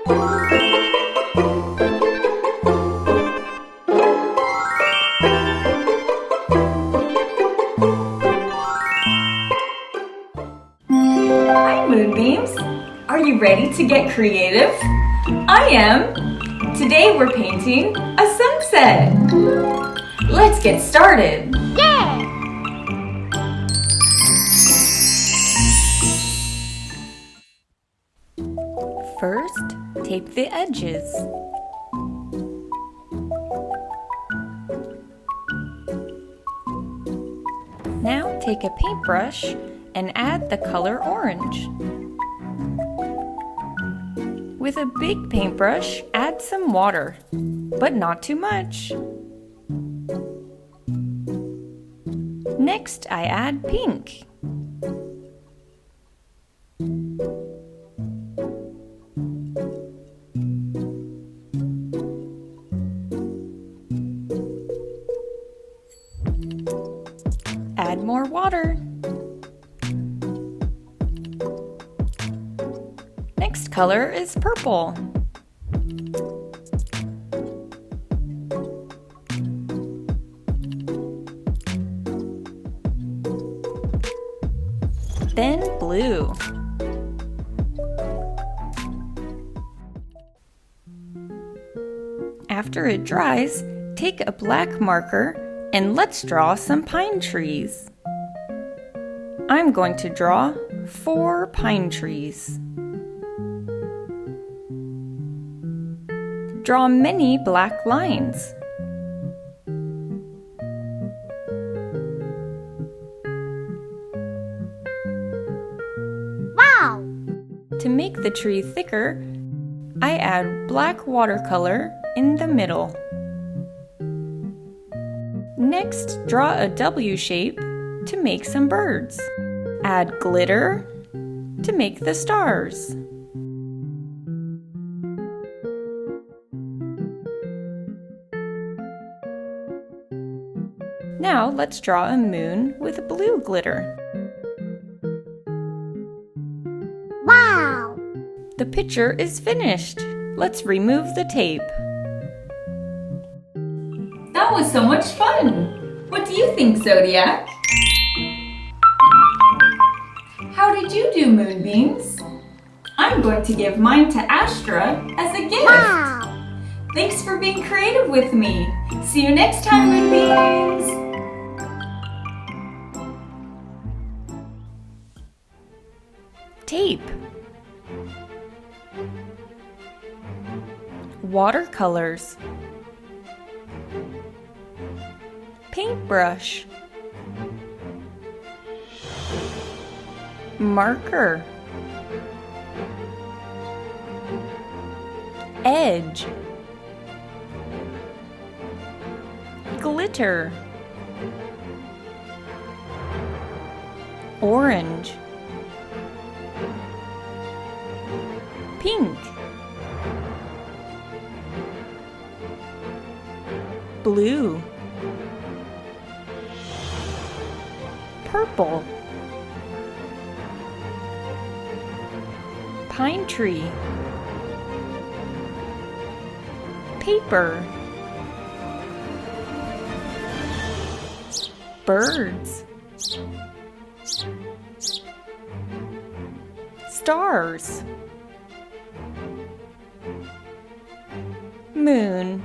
Hi, Moonbeams! Are you ready to get creative? I am! Today we're painting a sunset! Let's get started! Yeah! First, tape the edges. Now take a paintbrush and add the color orange. With a big paintbrush, add some water, but not too much. Next, I add pink. Add more water. Next color is purple. Then blue. After it dries, take a black marker and let's draw some pine trees. I'm going to draw 4 pine trees. Draw many black lines. Wow! To make the tree thicker, I add black watercolor in the middle. Next, draw a W shape to make some birds. Add glitter to make the stars. Now let's draw a moon with blue glitter. Wow! The picture is finished. Let's remove the tape. That was so much fun! What do you think, Zodiac? How did you do, Moonbeams? I'm going to give mine to Astra as a gift. Wow! Thanks for being creative with me. See you next time, Moonbeams! Tape. Watercolors. Paintbrush. Marker. Edge. Glitter. Orange. Pink. Blue. Purple. Pine tree. Paper. Birds. Stars. Moon.